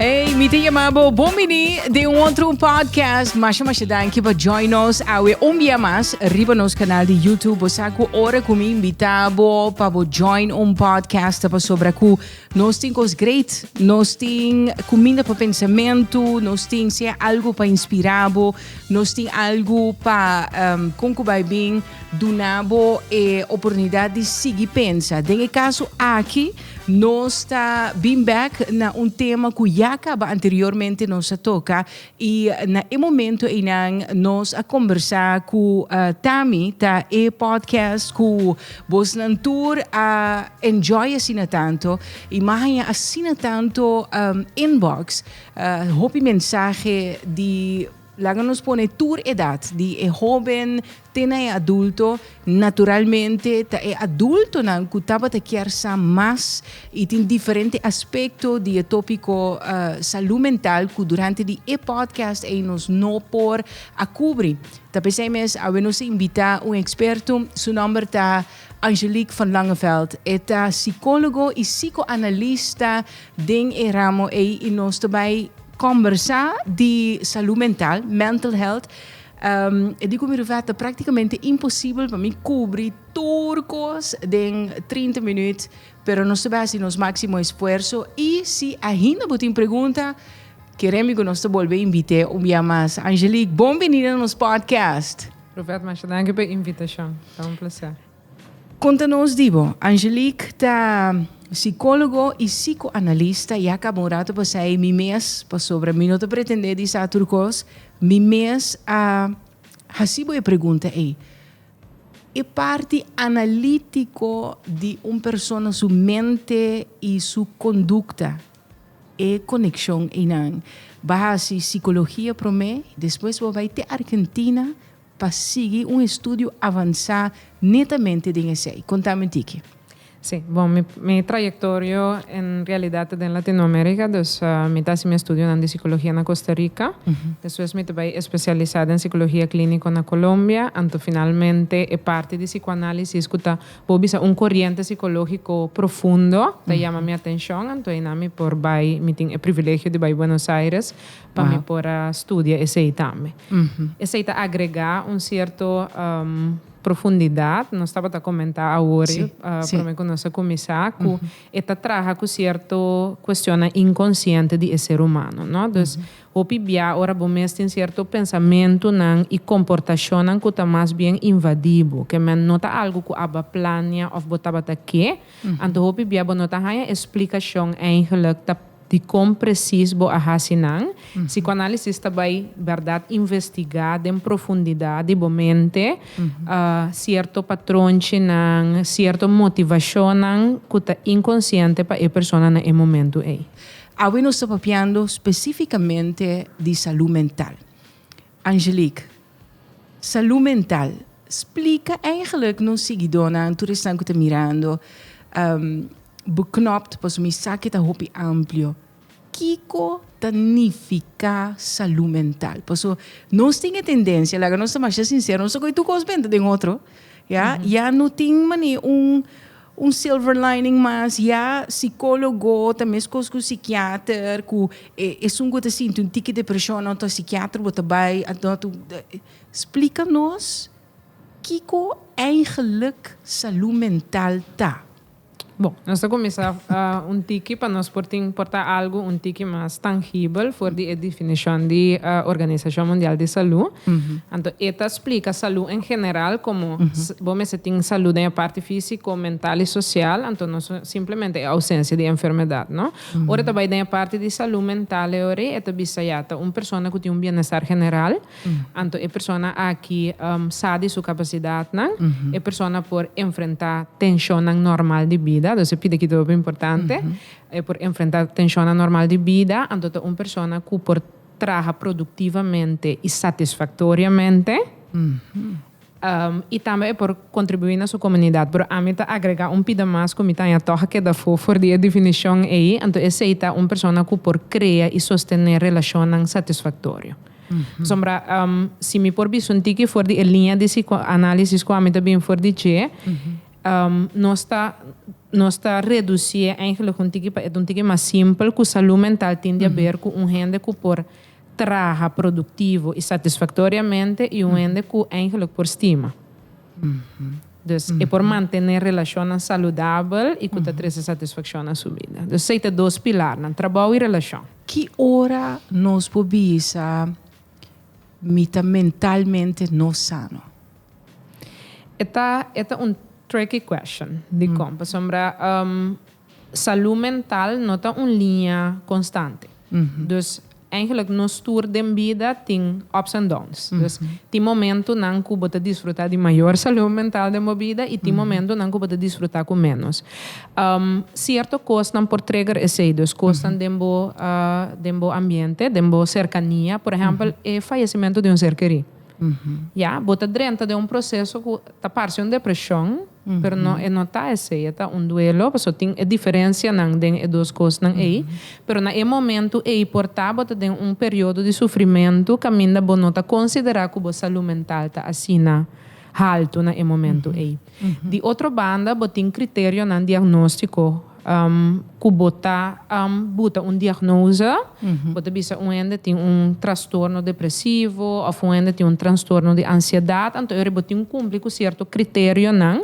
Hey, mi te llamabo Bomini de un otro podcast. Masha danke por join us. Awe dia mas arriba nos canal de YouTube. Saco ora como invitado para join podcast para sobre ku nos tem coisas great. Nos tem comida para pensamento, nos tem se algo para inspirar, nos tem algo para concubar bem donabo e oportunidade de seguir pensa. Nesse caso aqui nós está bem back na tema que já acaba anteriormente nos toca e na momento em nós a conversar com Tami tá podcast que vos nan tour a enjoy assina tanto e mais assina tanto inbox hopi mensagem de laga nos pone tour edad de joven tena adulto naturalmente ta adulto nan kutaba te quersa más e tem diferente aspecto de tópico saúde mental que durante de podcast e nos no por a cobrir. Ta pensamos a nos invitar experto, su nombre ta Angelique van Langeveld, é psicólogo e psicoanalista den ramo e nos também conversar de saúde mental, mental health. Eu digo que é praticamente impossível para mim cobrir turcos em 30 minutos, mas nós estamos nos máximo esforço e se ainda tem pergunta, queremos que nós volver a invitar dia mais. Angelique, bem-vinda ao nosso podcast. Profeta, mas danke pela invitação. É um prazer. Conta-nos, Dibo. Angelique está psicólogo e psicoanalista e acabou de passar mi mês sobre mim não te pretender dizer turcos mi mês a hasibo e pergunta é parte analítico de pessoa sua mente e sua conduta e conexão em base psicologia para mim depois vai ter Argentina para seguir estudo avançado netamente de esse contame tiki. Sí, bueno, mi trayectoria en realidad en Latinoamérica, mi estudio en psicología en Costa Rica, después me voy especializada en psicología clínica en Colombia, entonces finalmente parte de psicoanálisis que un corriente psicológico profundo, te llama mi atención, entonces mi por mi el privilegio de ir a Buenos Aires para mi por estudiar ese también. Ese agrega un cierto profundidade, nós estava a comentar agora, para me conhecer começar, que esta traja com certo questiona inconsciente de ser humano, não? Então, o pibia ora bomes tem certo pensamento nan e comportação nan que está mais bem invadivo, que men nota algo que aba plania of botava aqui, então o pibia nota há explicação eigenlijk de como preciso a hasinang. Psicoanálise também, verdade, investigar em profundidade, mente, certo patrão, certa motivação que está inconsciente para a pessoa no momento aí. Agora nós estamos falando especificamente de saúde mental. Angelique, saúde mental, explica eigenlijk nos seguidores, toeristen que estão mirando, beknopt, para me saque tá hopi amplio. Kiko significa saúde mental. Por nós temos tendência, lá nós estamos mais sinceros, nós somos tu cosbenta de outro, já não tem mani silver lining, mas já psicólogo, também com psiquiatra, que é coisa assim, um tique de depressão, não psiquiatra, bota vai, explica-nos Kiko eigenlijk saúde mental tá. Bom, nós vamos começar tiki para nós portar algo, tiki mais tangível for a definição de Organização Mundial de Saúde. Então, esta explica a saúde em geral como vamos ter saúde na parte física, mental e social, então não simplesmente a ausência de enfermidade, não? Ora também na parte de saúde mental, ora esta bisayata, pessoa que tem bem-estar general, então a pessoa aqui sabe sua capacidade, não? A pessoa por enfrentar tensão normal de vida. Entonces pide que todo es importante por enfrentar tensión anormal de vida, entonces una persona que por trabaja productivamente y satisfactoriamente y también por contribuir a su comunidad. Pero a mí te agrega un poco más como me toca que da for de definición ahí, entonces es una persona que por crear y sostener relaciones satisfactorias. Sombra, si mi por un tiki for de línea de psicoanálisis que a mí también for de che, no está nós está reduzir eigenlijk um tique mais simples que saúde mental tem a ver com gente que por trabalha produtivo e satisfatoriamente e gente que eigenlijk por estima. Dus é por manter relação saudável e que traz satisfação na sua vida. Dus são dois pilares, trabalho e relação. Que hora nós podemos mentalmente não sano? Esta tricky question de como. Sombra, saúde mental não está uma linha constante. Dus eigenlijk nos tour de vida tem ups and downs. Dus tem momento não que você desfrutar de maior saúde mental de uma vida e tem momento não que você desfrutar com menos. Certo costam por trigger esse, dus costam dembo ambiente, dembo cercania, por exemplo, o falecimento de um ser querido. Você dentro de um processo que está parecendo depressão, mas não está esse, está duelo, porque tem a diferença entre as duas coisas aí, mas no momento aí portar você tem período de sofrimento que ainda você não está considerar que a saúde mental está assim alto no momento aí. De outra banda, você tem critério no diagnóstico que bota diagnose, bota bisa gente tem transtorno depressivo ou gente tem transtorno de ansiedade, então ele tem cumprir com certo critério não,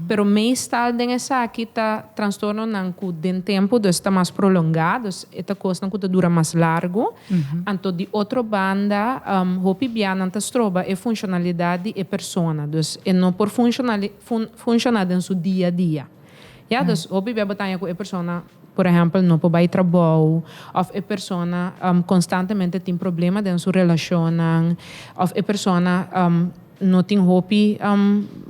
pero meestal den essa aqui tá transtorno não que den tempo está mais prolongado, esta coisa não que dura mais largo, então de outra banda hopi biana tá stroba é funcionalidade e persona, dus e não por funcionar em seu dia a dia. Dus hopi bia batanya com a persona, por exemplo, não pode trabalhar, ou a persona constantemente tem problema em sua relação, ou a persona não tem hopi,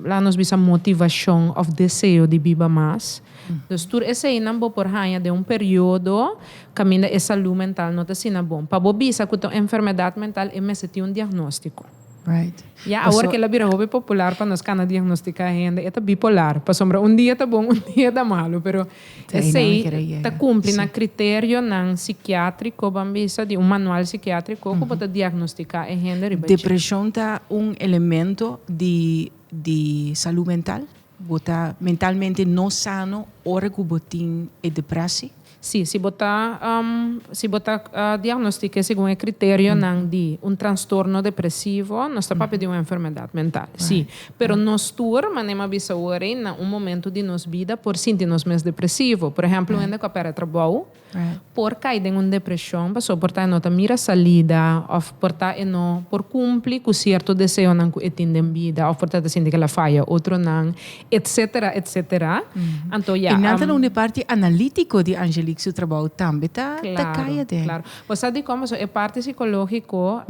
lá nos bisa motivação ou desejo de viver mais. Então, tudo isso aí não pode por ranha de período que a saúde mental não está sendo bom. Para você bisa que a enfermidade mental é mais diagnóstico. Right. Agora que ela vira hobby popular para nós cana diagnosticar a gente, é bipolar. Para sombra dia tá bom, dia tá malo, pero esse aí tá cumpre na critério não psiquiátrico, bambisa de manual psiquiátrico que pode diagnosticar a gente. Depressão tá elemento de saúde mental? Bota mentalmente não sano, hora que botin é depressão? Sim, se botar diagnostica segundo o critério de transtorno depressivo, nós estamos pedindo uma enfermidade mental. Sim, pero nós turma nem bisa ora na momento de nossa vida por sentir-nos mais depressivo. Por exemplo, ainda que opera trabalho, por cair em uma depressão, passou por estar nota mira salida, ou por estar por cumprir com certo desejo não que tem em vida, ou por estar sentir que ela falha, outro não, etc, etc. Então, e nada na parte analítico de Angelique seu trabalho também tá caia dele. Claro. Você sabe como é parte psicológico,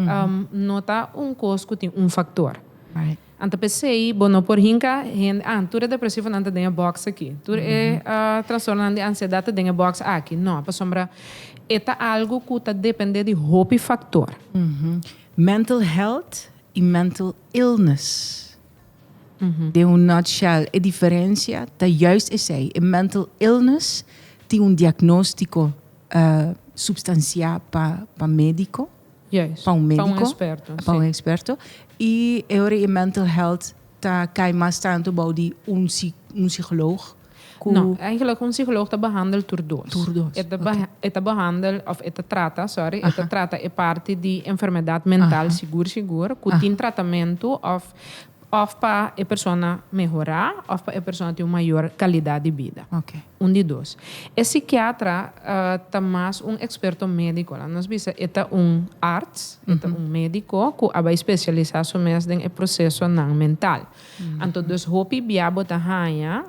não está coisa que tem fator. Right. Então, pensei, não por hinca, tu é depressivo, não tem a box aqui. Tu é transtorno de ansiedade, tem a box aqui. Não, para sombra, é algo que depende de hope factor. Mental health e mental illness. De nutshell, a diferença está juist essa. Mental illness tem diagnóstico substancial para médico. Yes. Para médico. Para um experto. E agora em mental health cai mais tanto de psicólogo. Não, eigenlijk psicólogo behandelt por dois. Ele behandelt, of ele trata, ele trata a parte de enfermidade mental, seguro, que tem tratamento of para a pessoa melhorar, ou para a pessoa ter uma maior qualidade de vida. Okay. De dois. O psiquiatra é mais experto médico. Nós vimos é arts, é médico que vai especializar-se mais no processo mental. Então, hopi biabo tahanha,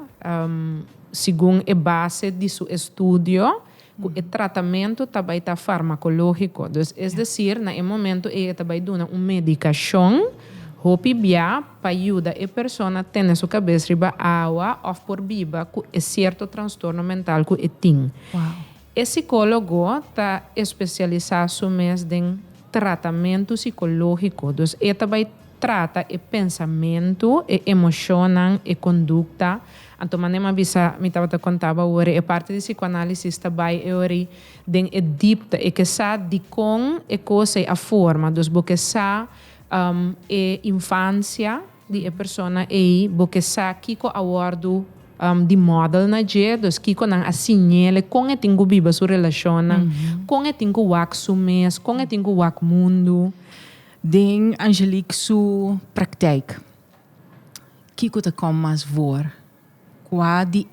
segundo a base de seu estudo, o tratamento também está farmacológico. É decir, no momento ele também dá uma medicação hopi bia para ajudar a pessoa a ter na sua cabeça riba água ou por viva com certo transtorno mental que tem. Wow. O psicólogo está especializado mais em tratamento psicológico. Então, ele também trata o pensamento, a emoção, a conduta. Então, maneira bisa me estava contava agora, a parte de psicoanálise também é den a dipta, e que sabe de com a coisa a forma, dos porque sabe a infância de a pessoa e porque sabe que awardo de model na je, dus kiko nang asinele, kung e tingo biba su relasyonan, kung e tingo wak su mes, kung e tingo wak mundo. Den Angelique su praktijk. Kiko te kom mas voor. Qua di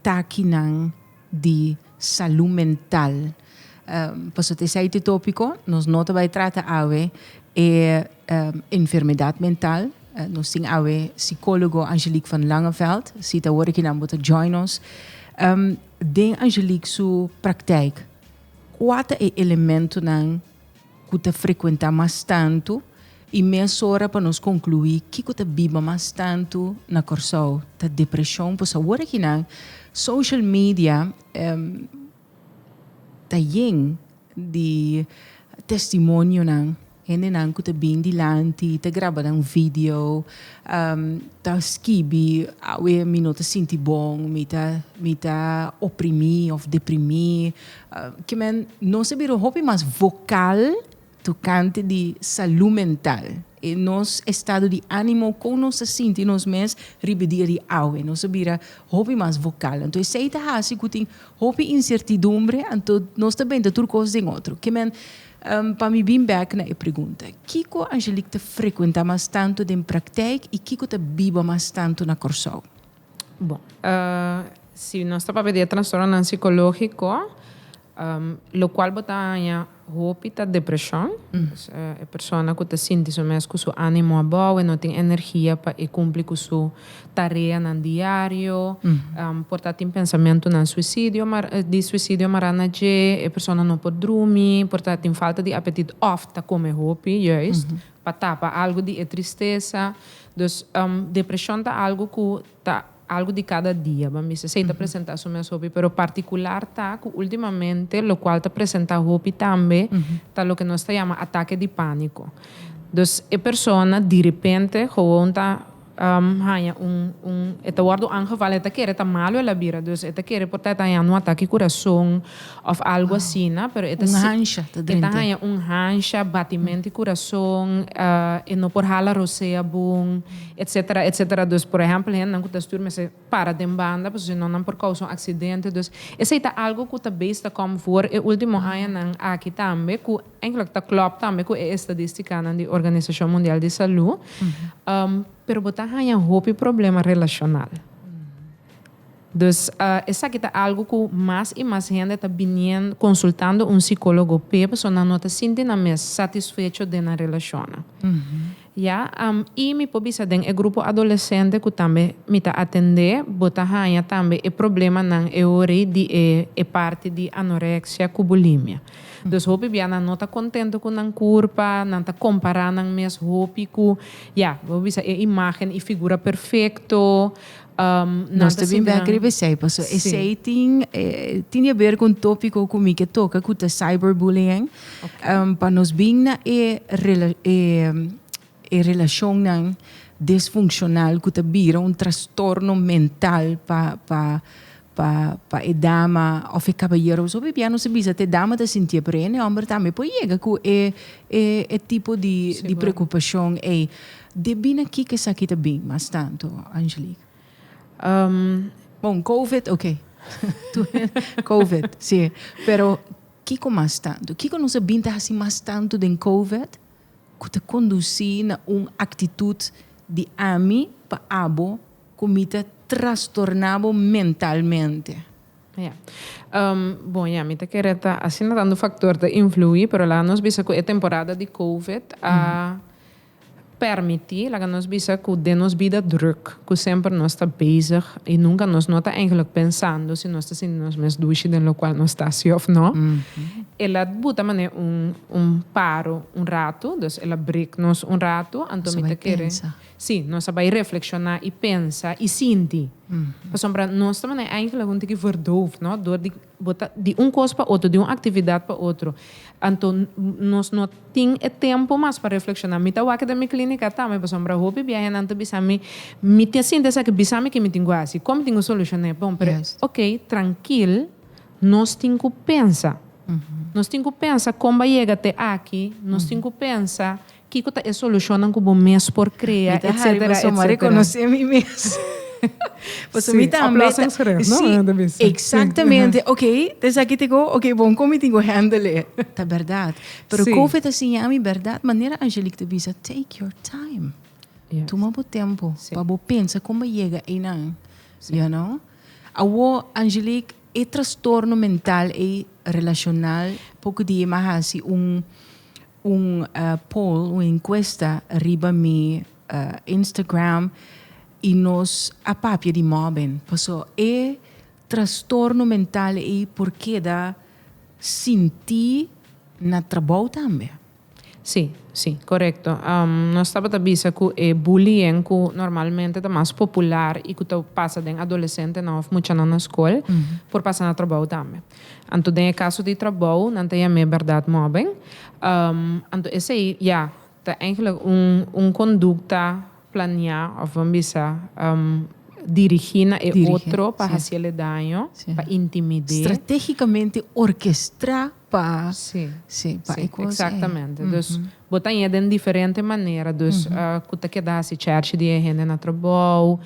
taki nang di saúde mental. Paso te sei tópico, nos nota vai trata awe enfermedad mental. Nos ting awe psicólogo Angelique van Langeveld. Sita working aan moeten join ons. Den Angelique su praktijk. Quata elemento nang kuta frequentar mais tanto e meia hora para nos concluir que kuta biba mais tanto na corso da depressão por saber que não social media tá yeng de testemunho não ene não kuta bem dilante tá gravando um vídeo tá skibi awe minuto sinti bom me tá oprimir ou deprimir que men não se vira hobby mais vocal tocante de saúde mental e nos estado de ânimo com nos sentir nos mes ribedir de aue nos vira hobby mais vocal então sei tá assim que tem hobby incertidumbre então nós também tá tudo coisa em outro que men para me bem back na pergunta Kiko Angelique te frequenta mais tanto de praktijk e Kiko te biba mais tanto na corso bom se nós está para pedir transtorno psicológico lo qual botanya hopi ta depressão a pessoa que te sente somente com seu ânimo abaixo e não tem energia para cumprir com sua tarefa no diário portanto tem pensamento de suicídio marana a pessoa não pode dormir portanto tem falta de apetite of ta come hopi juist para tapar algo de tristeza então depressão tá algo que tá algo de cada dia, vamos dizer, se apresentar sobre a hobby, pero particular tá que ultimamente lo qual te apresenta hobby também, tá lo que nós chama ataque de pânico. Então, a pessoa de repente gewoon tá hanya eta guardo aangevallen, eta quer eta malo ela bira, dus eta quer portanto hanya ataque coração of algo assim, né? Pero eta hancha, eta hanya hancha, batimento de coração, e não por hala rosea bom, etc, etc. Dus por exemplo, não que tas turma se para de banda, porque não por causa acidente, dus esse é algo que tá besta como for e último hanya nang aqui também, que eigenlijk tá klopt também com a estadística na de Organização Mundial de Saúde. Pero botar hanya hopi problema relacional. Dus essa aqui tá algo que mais e mais gente tá vindo consultando psicólogo para pessoa não tá sentindo mais satisfeito de na relação. E me pobisa den grupo adolescente que também me tá atender, botar hanya também o problema não é ori de parte de anorexia com bulimia. Dus hopi biana não tá contente com a curva, não tá comparando mes hopi com, bisa imagem e figura perfeito. Nós também bem acredito sei, passo. Esse aí tinha a ver com o tópico comigo que toca com o cyberbullying. Para nós bem na relação disfuncional que vira transtorno mental para a dama ou o caballero, so não se bisa te dama te sentir prene, homem também pode chegar com é tipo de preocupação e de bem aqui que isso tá bem, mas tanto, Angelique. Bom, COVID, ok. COVID, sim. Pero Kiko mais tanto, Kiko não se binta assim mais tanto de COVID, que te conduzir a uma atitude de ami para abo, comita trastornado mentalmente. Bom, me te querer tá assim dando factor de influir, pero lá nós bisa que a temporada de COVID permitir, lá nós bisa que de nos vida druk, que sempre nós está bezig e nunca nós não está eigenlijk pensando se nós está sendo nós mesmos duiche de lo qual nós está assim ou não. Ela bota mané paro rato, dus ela break nos rato, então me te querer. Sim, nós vai reflexionar e pensar e sentir. Por exemplo, nós também eigenlijk um que verdoof, não? Door de coisa para outro, de uma atividade para outro. Então, nós não temos tempo mais para reflexionar. Me tá aqui da minha clínica também, por exemplo, hobby viajar nanto bisami, me te sinto essa que bisami que me tenho assim, como tenho solucionar, bom, mas ok, tranquilo, nós temos que pensar. Nós temos que pensar como vai chegar até aqui, nós temos que pensar que é solucionam como mês por criar, etc. Eu reconhecer a mim mesmo. Pues mi também exatamente. Ok, dus aqui tenho, ok, bom, como tenho handle, tá verdade. Pero COVID assim, a minha verdade, maneira Angelique te visa, take your time. Yes. Toma o tempo, para você pensar como chega aí não, you know? Awo Angelique, é transtorno mental e relacional, pouco dia mais assim poll, uma encuesta arriba mi Instagram e nos apapia de mobbing. Passo é transtorno mental e porque da sentir na trabalho também. Sim, correto. Nós estamos a dizer que o bullying que normalmente é mais popular e que passa de adolescente não muito na escola, por passar no trabalho também. Então, em caso de trabalho, não tem a minha verdade mobbing. Então, esse aí, é eigenlijk conduta planear ou vamos dizer dirigir e outro para fazer dano, para intimidar. Estrategicamente orquestrar para... Sim, exatamente. Dus, botar em diferente maneira. Dus, kuta queda se charge de gente na trabalho,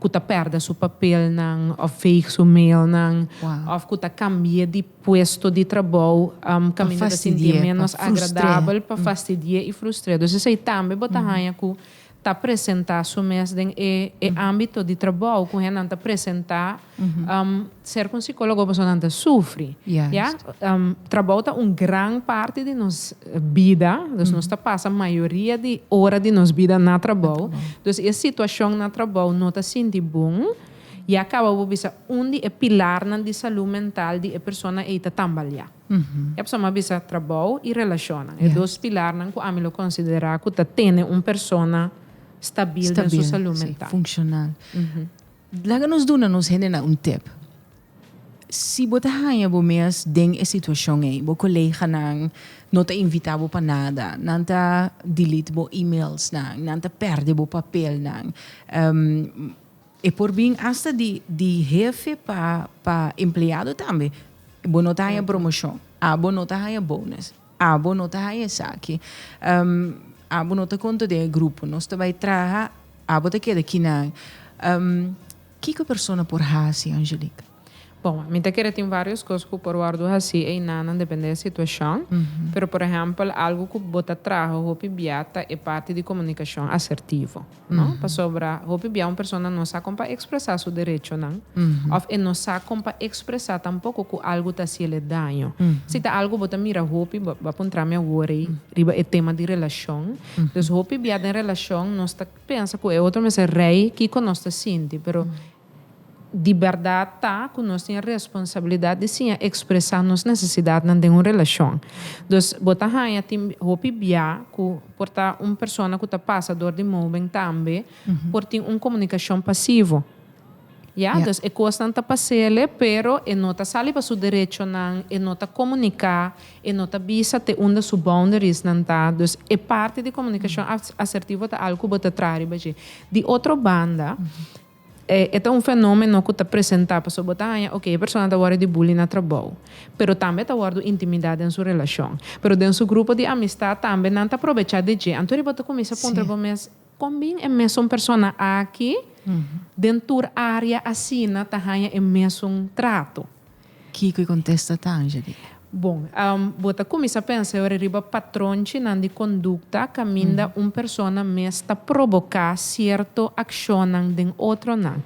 kuta perde seu papel nang, ou fake seu mail nang, ou kuta cambia de puesto de trabalho, caminho de sentir menos agradável para fastidiar e frustrar. Dus, isso aí também botar hanha que tá apresentar seu mês em âmbito de trabalho, com ele não tá apresentar ser um psicólogo você não tá sofre, trabalho tá grande parte de nossa vida, dus nós tá passa a maioria de hora de nossa vida na trabalho, dus a situação na trabalho não tá sentindo bom e acaba por bisa onde é pilar na de saúde mental de a pessoa é tá trabalhar. A pessoa bisa trabalho e relação, é dois pilares não que a mim lo considerar que tá tendo uma pessoa stabil na sua saúde mental. Funcional. Laga nos duna nos hene na tip. Si bota hanya bo mes deng a situação aí, bo colega nang não te invitava para nada, não te delete bo emails nang, não te perde bo papel nang. E por bem hasta de jefe para empregado também. Bo não hanya promoção, bo não hanya bonus, bo não hanya saque. Abo não te conta de grupo, nós também traga, abo te queda aqui na, que pessoa por hasi, Angelique? Bom, a mim te quer tem várias coisas que por guardo assim e não depende da situação, pero por exemplo algo que bota traga hopi biata é parte de comunicação assertiva, não? Para sobra hopi bia uma pessoa não sabe como expressar seu direito não, ou não sabe como expressar tampouco que algo tá se lhe dano. Se tá algo bota mira hopi, vai pontar minha worry, riba é tema de relação, então hopi bia de relação nós tá pensa que é outro mas é rei que conosco sente, pero de verdade tá que nós temos a responsabilidade de sim expressar nossas necessidades de uma relação. Então, botar hanha tem hopi bia que porta uma pessoa que tá passador de mobbing também, por ter uma comunicação passiva. Então, é constante passele, pero é não tá sali para seu direito não, é não tá comunicar, é não tá bisa te onde su boundaries não tá. Então, é parte de comunicação assertiva tá algo que bota trás de outra banda. É um fenômeno que está apresentado para botar, ok, a pessoa está guardando de bullying no trabalho, pero também está guardando intimidade em sua relação, pero dentro do seu grupo de amistade também não está aproveitando de gente. Então, ele bota começa a pontar para mim, como é mesmo uma pessoa aqui, dentro da área assim, está é mesmo trato. Que contesta tá, Angelique? Bom, bota começa a pensar eu riba patrão de conduta caminha uma pessoa mesmo a provocar certa ação de outro não.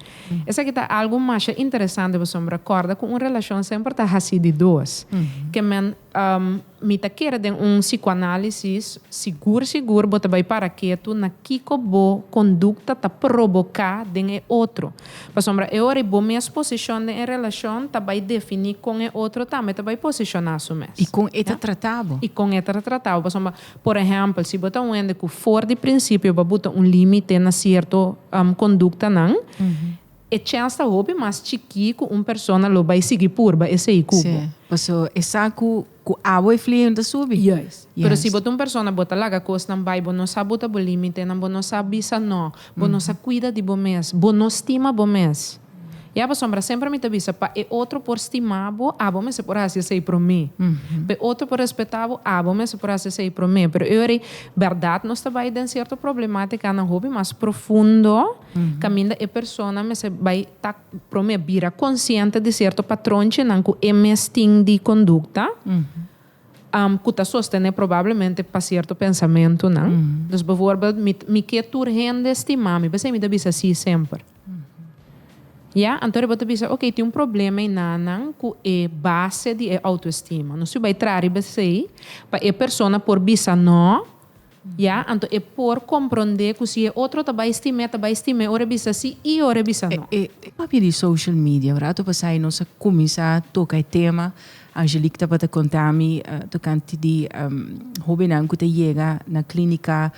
Essa aqui tá algo mais interessante você me recorda com uma relação sempre está assim de dois. Que me tá querer de psicoanálise seguro bota vai para que tu na kiko bo conduta tá provocar de outro. Por exemplo, eu riba minha posição em relação tá vai definir com o outro também tá vai posicionar su mes. E com eta tratado. E com eta tratado. Por exemplo, se botar um ende que for de princípio vai botar limite na certo conduta não, e chance da hobby mas chiquico uma pessoa lo vai seguir por vai esse aí cubo. Sim. Passo essa ku água e frio da subi. Yes. Pero se botar uma pessoa bota lá coisa não vai, não sabe botar o limite, não sabe bisa não, não sabe cuida de bom mês, não estima bom mês. Ya, pa sombra sempre me tabisa pa e outro por estimabo, abo me se por assim sei pro mim. Pe outro por respeitavo, abo me se por assim sei pro mim. Pero eu verdade nós trabalha em certa problemática na hobby mais profundo, caminda e persona me se vai tá pro mim vira consciente de certo patrão que não que emesting de conduta. Que está sostendo provavelmente para certo pensamento, não? Dus bijvoorbeeld, me que tu rende estimar, me pensei me dá bisa assim sempre. Ja, então eu vou dizer, ok, tem problema em nanang que é base de autoestima. Não se vai trazer você para a pessoa por bisa não, ja, então é por compreender que se outro tá vai estimar, ora bisa sim e ora bisa não. Papi de social media, right? Tu passai nossa começar tocar o tema, Angelique tá para contar-me tocante de hobby não que te chega na clínica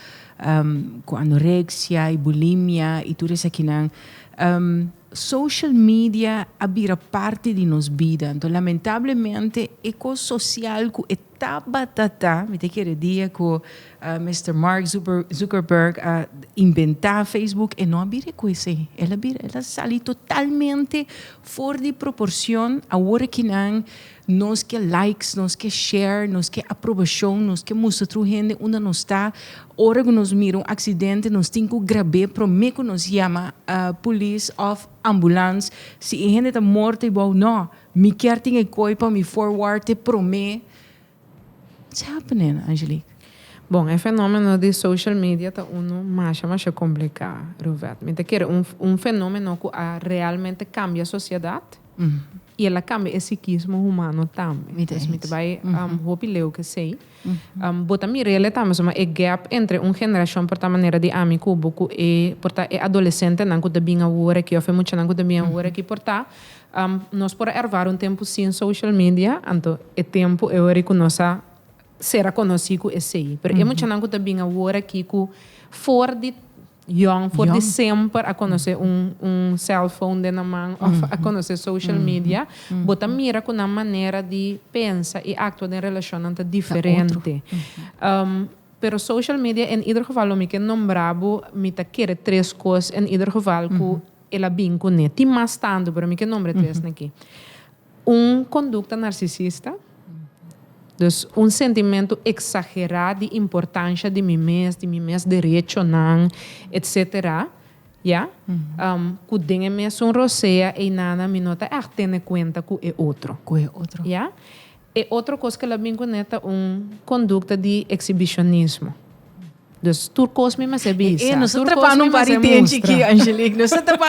com anorexia e bulimia e tudo isso aqui não. Social media abira parte de nos vida. Então, lamentavelmente, eco-social que está batata, me te quer dizer que Mr. Mark Zuckerberg inventar Facebook e não abira coisa. Ela sali totalmente fora de proporção a hora que não nos que likes, nos que share, nos que aprovação, nos que mostra a gente onde nos está. Hora que nos mira acidente, nos tem que gravar, para mim que nos chama police of ambulance. Se a gente está morta, não, me quer ter coisa para me forward, para mim. What's happening, Angelique? Bom, o fenômeno de social media está mais complicado, Roberto. Me quer fenômeno que realmente cambia a sociedade e ela cambia o psiquismo humano também. Então, me vai ler o que sei. Bota me rele também uma gap entre geração por maneira de amigo que é adolescente não que também agora que eu muito não que também agora que porta nós por ervar tempo sem social media, então é tempo eu reconheço será conhecido esse aí. Mas é muito não que também agora que for de for de sempre a conhecer cell phone de na mão, a conhecer social media, bota mira com uma maneira de pensar e actuar em relação diferente. Pero social media, em ieder geval, me que nombrabo, me ta querer três coisas, em ieder geval, que ela bem com ne. Tem mais tanto, pero me que nombre três aqui. Conduta narcisista. Dus sentimento exagerado de importância de mim mesmo direito não, etc. Ja? Que tem mesmo roceia e nada me nota ter conta que é outro. Ja? E outra coisa que ela vem conecta conduta de exibicionismo. Dus tu cos me mas é bisa. Nós estamos trabalhando paritente aqui, Angelique. Nós estamos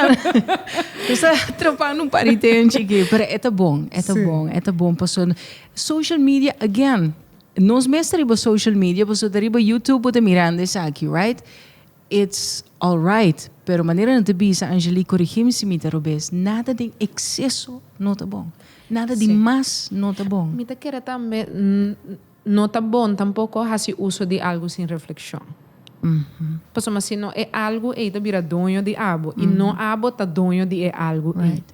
trabalhando paritente aqui. Mas é bom. Passou. Social media, again, nós mestres social media, passou dariba YouTube, bota mirando isso aqui, right? It's all right. Pero maneira não te bisa, Angelique, corrigime se me tarobes. Nada de excesso não tá bom. Nada de mais não tá bom. Me tá querendo também, não tá bom, tampouco fazer uso de algo sem reflexão. Porque mas se não é algo, ele vira dono de algo. E não algo está dono de algo. Right.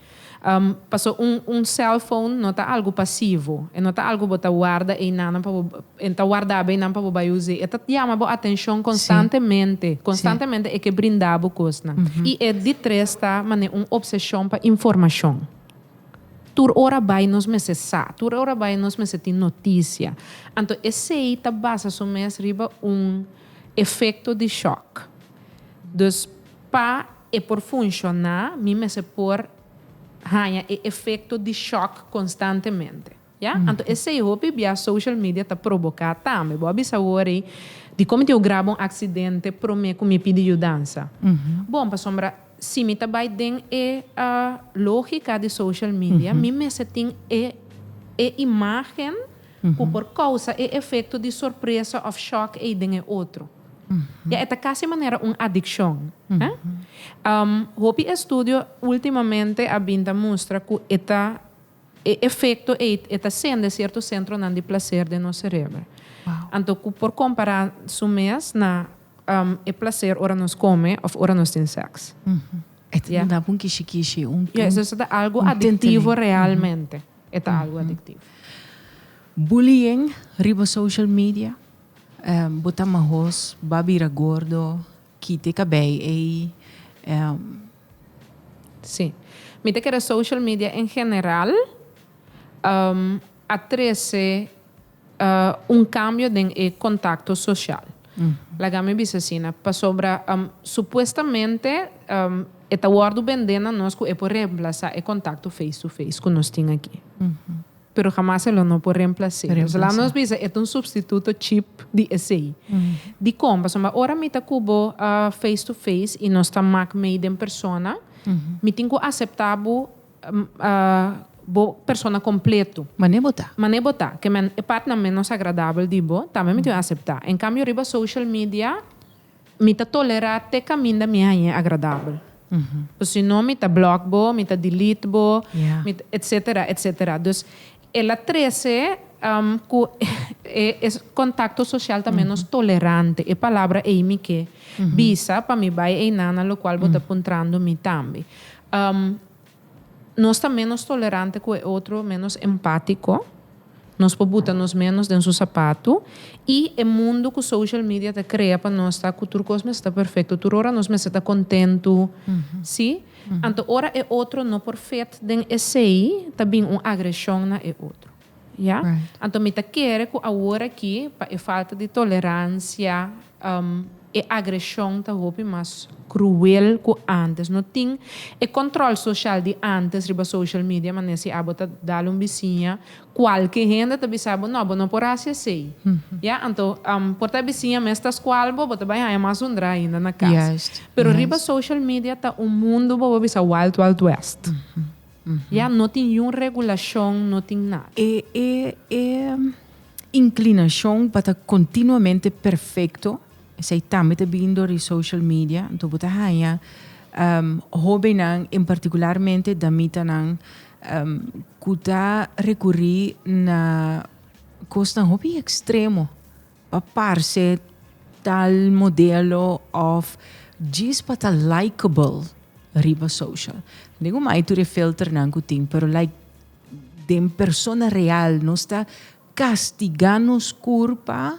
Passou cell phone não está algo passivo. Não está algo que guarda e não para guardar bem não para você usar. Está chama a atenção constantemente. Constantemente é que brindava coisa. E é de três está obsessão para informação. Tur ora vai nos meses tur ora vai nos meses tem notícia. Então esse aí está base sobre riba efeito de choque. Dus para por funcionar, me se por ganha efeito de choque constantemente. Ja? Então esse aí a social media está provocar também. Vou avisar agora de como eu gravo acidente para mim que me pede ajuda. Bom, para sombra se me trabalha dentro a lógica de social media, me se tem imagem que por causa é efeito de surpresa ou choque e dentro outro. Ja, é quase maneira adicção. Hopi estudio ultimamente a binda mostra que este efeito está sendo certo centro de prazer de nosso cérebro. Então, por comparar su mês na prazer ora nos come ou ora nos tem sexo. Não dá para kishi. Isso é algo adictivo realmente. É algo adictivo. Bullying, riba social media. Botar marros, babira gordo, quite cabelo, Sí. Mita que social media en general atrece un cambio en el contacto social. La gama vicina para sobra supuestamente esta guardo vendena nós que por reemplazar el contacto face to face que nós tem aqui. Pero jamás lo no puede reemplazar. Entonces, lá nos dice es un sustituto cheap de esse. De como, ahora mita cubo face to face e nós está mac made em persona, me tenho aceitável persona completo. Manebota, que é parte menos agradável de bo, também me tenho aceitar. Em cambio, riba social media, me tá tolerar até caminho da minha é agradável. Se não, me tá block bo, me tá delete bo, etc, etc. Dus, ela trece contato social também menos tolerante. E palavra é me que visa para me vai e nana, lo qual bota apuntando me também. Nós está menos tolerante com o outro, menos empático. Nós podemos menos dentro do sapato. E o mundo que o social media te cria para nós, que tudo coisa está perfeito. Tudo hora nós está contento. Sim? Então, ora é outro não perfeito. Den esse também uma agressão na é outro. Yeah? Então, me te quer que agora aqui, para a falta de tolerância, e agressão tá roupa mais cruel que antes. Não tem o controle social de antes riba social media, mas nesse abota dar vizinha qualquer gente tá bisabo não por assim. Yeah? Então, por tá vizinha mestas qualbo, bota vai mais undra ainda na casa. Pero riba social media tá mundo bobo bisa wild west. Yeah? Não tem nenhuma regulação, não tem nada. Inclinação para continuamente perfeito. Zij também te vindo de social media, então bota hanya hobby nang em particularmente da mita nang kuta recorrer na costa hobby extremo para parse tal modelo of just para likable riba social. Digo mais tu filter nang kuting, pero like de persona real não está castigando os culpa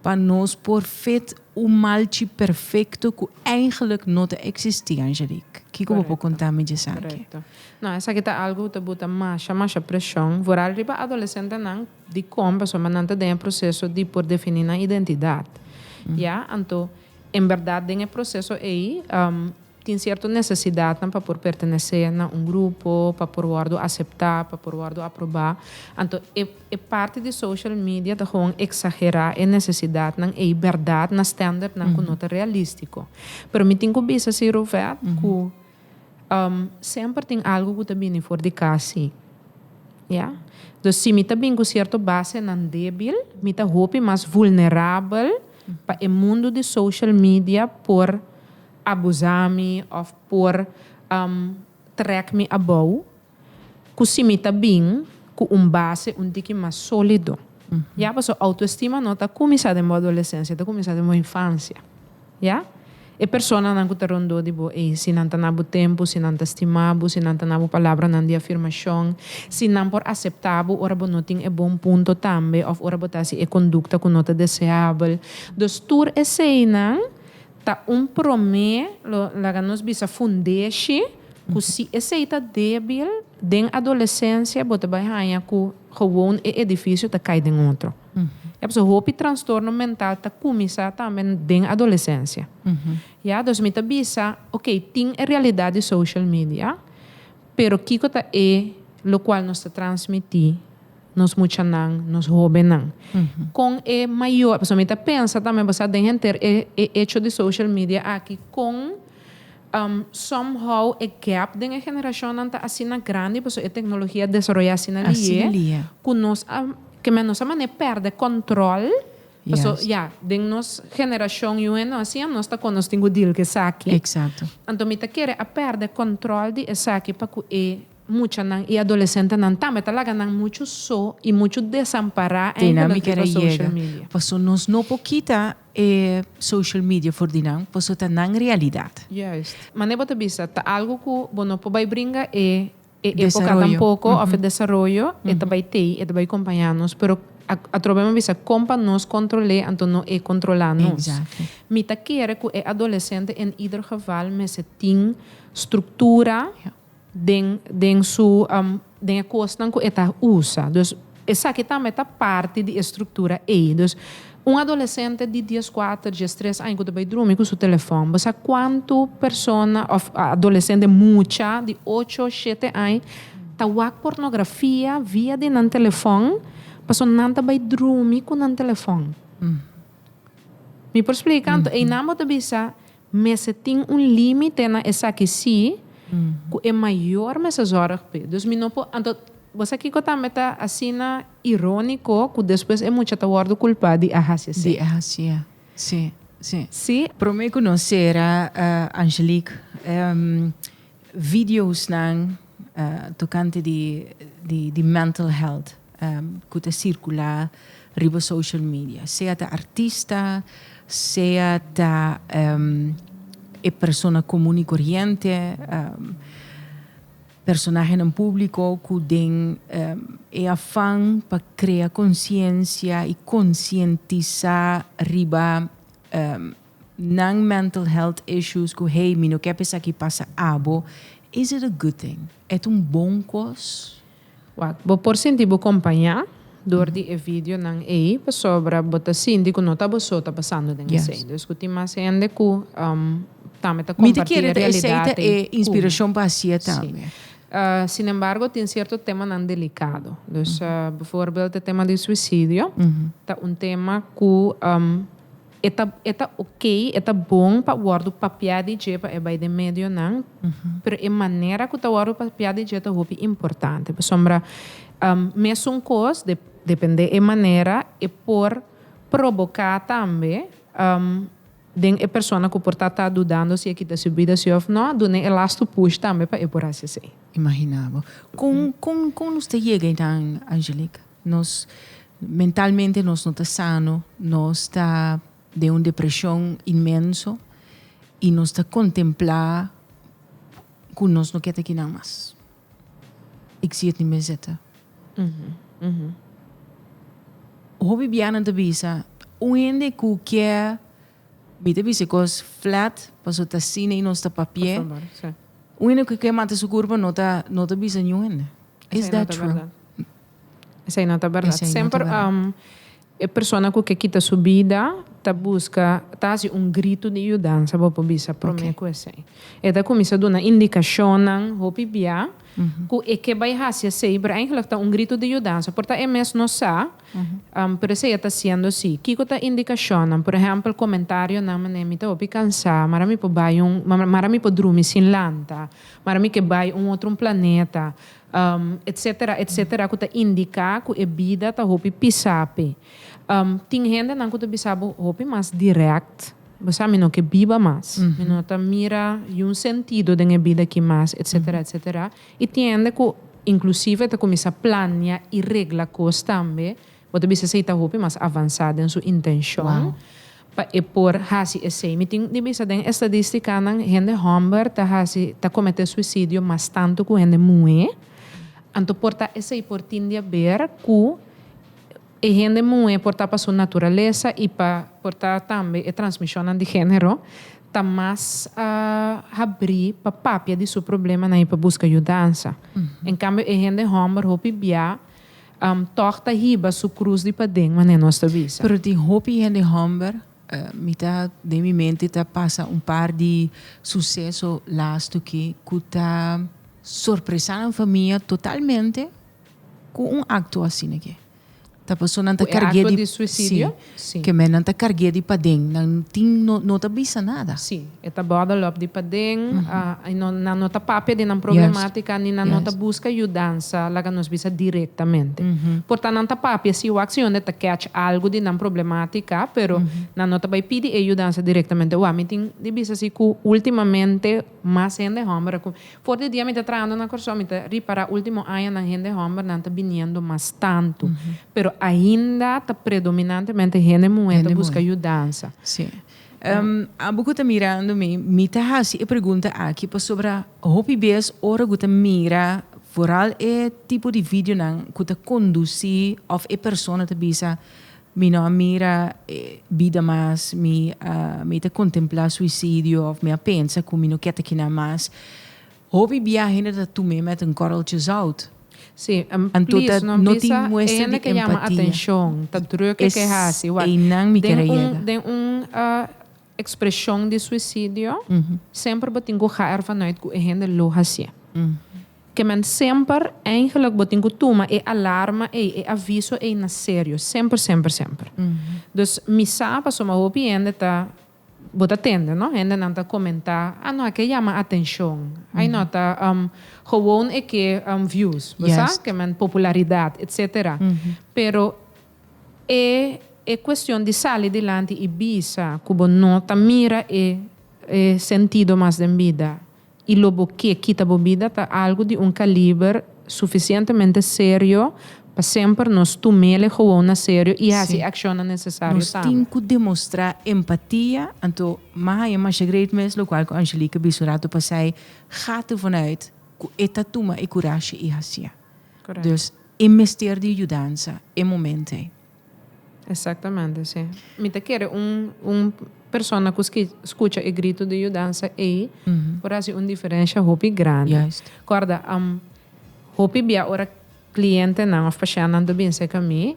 para nós por feito maltje perfecto que eigenlijk não existe, Angelique. Que como vou contar me disso aqui? Não, essa aqui tá algo que bota mais pressão. Vor arriba adolescente não de como só manante de processo de por definir a identidade. Já, então, em verdade, tem processo aí tem certa necessidade para por pertencer a grupo, para por guardo aceitar, para por guardo aprovar. Então, é parte de social media de gewoon exagerar a necessidade, a verdade, na standard, na nota realístico. Pero me tenho visto assim, Robert, que sempre tem algo que também for de casa. Yeah? Então, se me também com certa base não débil, me tá roupa mais vulnerável para o mundo de social media por abusar-me ou por track-me a bow, que se me está bem, com base tique mais sólido. Já, porque a autoestima não está começando em adolescência, está começando em infância. Já? E pessoa não está rondando de se não está no tempo, se não está estimado, se não está na palavra de afirmação, se não por aceitável, ora não tem bom ponto também, ou ora botar se conduta que não está desejável. Então, tudo esse tá promê lá nos bisa fundeixe que se esse tá débil den adolescência bota vai hanha que gewoon edifício tá cai den outro. É pessoa hope transtorno mental tá começa também den adolescência. Já dos mita bisa, ok, tem a realidade social media, pero kiko tá lo qual nos tá transmitir nos muchanan, nos jovenan. Com maior, a pessoa pensa também, você tem que ter hecho de social media aqui com somehow a gap de geração não está assim na grande, porque a tecnologia desenvolve assim na linha, que nos perde controle. De nossa geração assim, nós está com nós temos deal que saque. Exato. Então, me quer a perder controle de saque para que mucha e adolescente não também talaga não muito só e muito desamparar em a social media. Passo nos no pouquita social media for dinang, passo tá na realidade. Yes. Mas nem bota bisa tá algo que bono vai brinca época tampoco of desenvolvimento e também vai acompanhar-nos, pero a problema bisa compa nos controle, então não é controlar nós. Exactly. Mita quer que é adolescente em ieder geval met se tem estrutura den su den a costa que eta usa. Dus essa aqui também é parte da estrutura aí. Dus adolescente de 14, 13 anos que vai dormir com seu telefone. Você quanto persona of adolescente mucha de 8, 7 anos tá wak pornografia via de nan telefone, passou não vai dormir com nan telefone. Me por explicar, então, e namo te bisa, mas se tem limite na essa aqui sim, que é maior mas as horas. Dus me não pode, então você aqui que também está assim irônico, que depois é muito tawar culpado de arrasia. De arrasia. Sim, sim. Sim. Para mim conhecer Angelique, vídeos nang tocante de mental health, que te circular riba social media. Seja ta artista, seja ta persona comum e corriente, personagem em público que tem afã para criar consciência e conscientizar riba non mental health issues que hey, me não quer pensar que passa abo. Is it a good thing? É bom coisa? Vou por sentir vou acompanhar door die vídeo nang sobre bota síndico não tá boçou tá passando den sei. Dus que tem mais ainda que também tá compartilhar a realidade. É inspiração para si também. Sin embargo, tem certo tema não delicado. Dus, bijvoorbeeld, o tema do suicídio, tá tema que é ok, é bom para o papel de jeito é bem de meio não, mas a maneira que o papel de jeito é importante. Sombra, mesmo coisa depende da maneira e por provocar também den a pessoa que por estar dudando se aqui está subida se ou não, do ne elasto push também para por assim ser. Imaginava. Com nós te chega então, Angelique, nós mentalmente nós não está sano, nós está de uma depressão imenso e nós está contemplar que nós não quer aqui não mais. Ik zie het niet meer zitten. Hobby biana te bisa, onde que quer bita bisa cos flat, paso ta cine e nosta papier. Onde que quer mata su curva nota bisa nenhum. Is that true? Essa é nota verdade. Sempre a pessoa que quita subida ta busca ta si grito de ajuda, sabe por bisa prome com esse. E da começa a dar uma indicação nang hopi bia que vai hacia sei, pero eigenlijk tá grito de ajuda, porta é mesmo não sa, pero se está sendo assim. Kiko ta indicação, por exemplo, comentário na maneira tá hopi cansa, marami po vai marami po dormir sin lanta, marami que vai outro planeta. Etc. que ta indica que a vida ta hopi pisape. Tem gente não que ta bisabo hopi mais direct, você não que viva mais, não ta mira sentido da vida que mais, etc. E tem gente que inclusive ta começa a planear e regla coisas também, você bisa sei ta hopi mais avançada em sua intenção. E por hasi esse meeting di bisa den estadística nang gente homber ta comete suicídio mais tanto que gente mulher. Anto porta essa oportunidade ver que a gente mulher porta para sua natureza e para portar também a transmissão de gênero tá mais abrir para papia de seu problema na para buscar ajuda. Em cambio a gente homem hopi bia torta riba su cruz de padeng mané nossa visa. Pero die hopi gente homem mita de mi mente ta passa par de sucesso lasto que tá sorpresa na família totalmente com acto assim aqui. A pessoa não está carregada de suicídio? Sim. Que não está carregada de padeng, não está bisa nada. Sim, está bottle up de padeng, não está papel de não problemática, nem não está busca ajudança, lá que nos bisa diretamente. Portanto, não está papel se o ação está catch algo de não problemática, pero não está vai pedir ajudança diretamente. O homem tem de bisa se que ultimamente mais gente homem, for de dia me está trabalhando na corso, me está reparar último ano na gente homem não está vindo mais tanto, pero ainda está predominantemente gente mulher que busca ajudança. Sim. A boca está mirando me está assim e pergunta aqui para sobre a hopi bes ora guta mira vooral tipo de vídeo nang kuta conduci of persona te bisa mi no mira vida mais mi te contemplar suicídio of mi pensa que mi no quer que na mais hobby viaje na tu me met een korreltje zout. Sim, please, não te muestra de que chama empatia. atenção, tá druk que é assim, tem expressão de suicídio, sempre botingo gaan vanuit que é lo assim. Que men sempre eigenlijk botingo toma alarma aviso na sério, sempre. Dus mi sapa soma hopi ende ta bota tende, no? Ende não tá comentar, não, que chama atenção. Aí não tá gewoon que views, yes. Que men popularidade, etc. Pero é questão de sair delante e bisa, cubo nota mira sentido mais da vida. E logo que quita a vida tá algo de calibre suficientemente sério para sempre nos tomar gewoon a sério e assim ação necessária. Nós temos que demonstrar empatia, então mais great mes, lo qual com Angelica Bisurato passei, gaat vanuit que eta toma e coragem e assim. Dus investir de ajudança é momento. Exatamente, sim. Me te quer persona que escuta o grito de ajudança por assim diferença hopi grande. Juist. Guarda, hopi bia ora cliente não of paciente não bem se caminho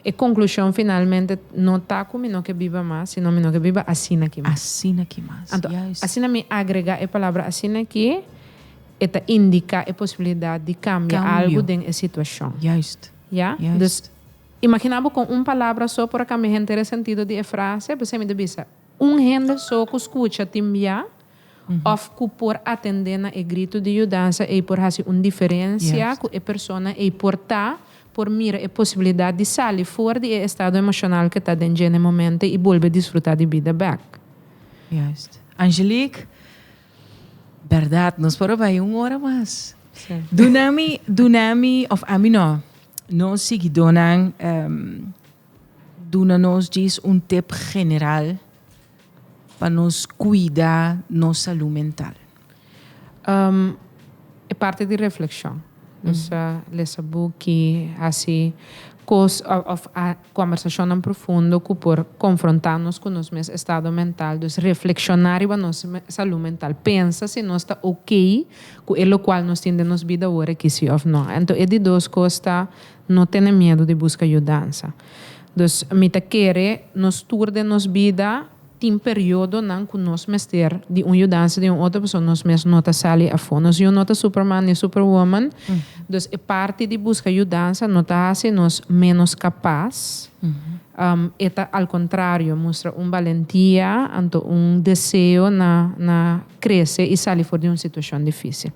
e conclusão finalmente não tá como não que viva mais, sino não que viva assim aqui mais. Assim aqui mais. Então, assim me agrega a palavra assim aqui e ta indica a possibilidade de cambiar algo dentro da situação. Juist. Ja? Dus imaginava com palavra só para que me gente sentido de frase, você me debisa gente só que escuta timbia of que por atender na grito de ajudança e por fazer diferença com a pessoa e por mira a possibilidade de sair fora do estado emocional que está dentro no momento e voltar a desfrutar de vida back. Juist. Angelique, verdade, nós podemos ir hora mais. Dunami of amino, nós seguidores, dona-nos diz tip general para nos cuidar nossa saúde mental. É parte de reflexão. Nós lemos que assim a conversação em profundo que por confrontar-nos com nosso estado mental, dus reflexionar sobre nossa saúde mental, pensa se nós está ok com o qual nós temos nossa vida agora que sim ou não. Então é de duas coisas, não ter medo de buscar ajuda. Dus me te quer nos tour de nossa vida tem período não que nós mestre de ajudança de outra pessoa nós mesmo não tá sali a fundo nós não tá Superman nem Superwoman dus é parte de buscar ajudança não tá assim nós menos capaz eta ao contrário mostra valentia então desejo na crescer e sair fora de uma situação difícil.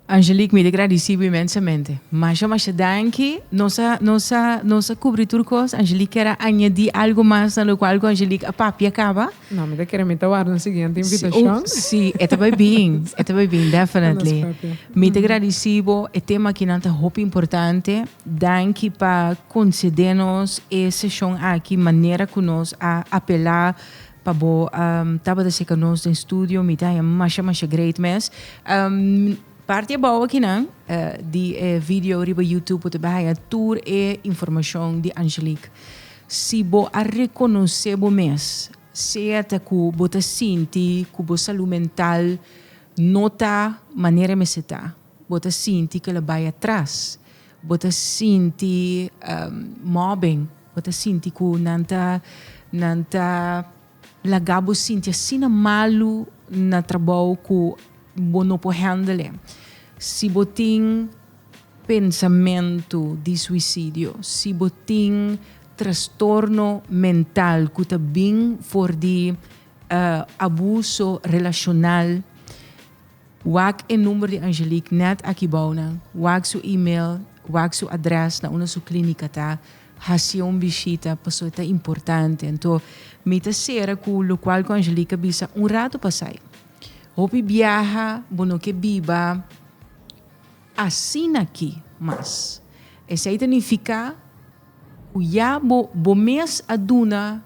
Angelique, me agradeci imensamente. Mas danke, nossa cobertura, Angelique quer añadir algo mais no qual com Angelique a papi acaba? Não, me quero me tawar na seguinte invitação. Sim, está bem, definitely. Me agradeci, é tema que não é muito importante. Danke para conceder-nos essa sessão aqui, maneira que nós apelar para tava de ser conosco no estúdio, me dá mais great mess. Parte boa aqui não, de vídeo riba YouTube te vai a tour e informação de Angelique. Se bo a reconhecer bo mes, se até que bo te senti que bo saúde mental nota maneira me está, bo te senti que ela vai atrás, bo te senti mobbing, bo te senti que nanta lagabo senti assim malu na trabalho que não pode handle. Se botin pensamento de suicídio, se botin transtorno mental que está bem for de abuso relacional, wag o número de Angelique net aqui bauna, wag seu e-mail, wag seu adres na uma sua clínica tá, hasi visita, pessoa tá importante. Então, me tá será que o qual com Angelique bisa rato passai. Hopi viaja, bono que viva assim aqui, mas isso aí significa que já bo mês aduna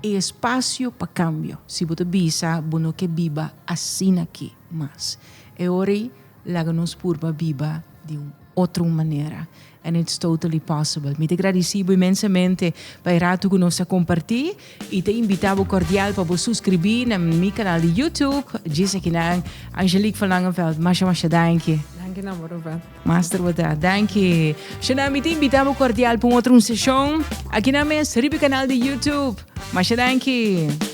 e espaço para cambio. Se você bisa, bono que viva assim aqui, mas é hora laga nos purba biba de outra maneira. And it's totally possible. Me te agradecido imensamente para rato que nos compartir e te invitavo cordial para você subscrever na meu canal de YouTube. Diz aqui na Angelique van Langenveld. Masha, danke. Danke, namorovat. Master, danke. Shana, me te invitavo cordial para outra sessão. Aqui na meu canal de YouTube. Masha, danke.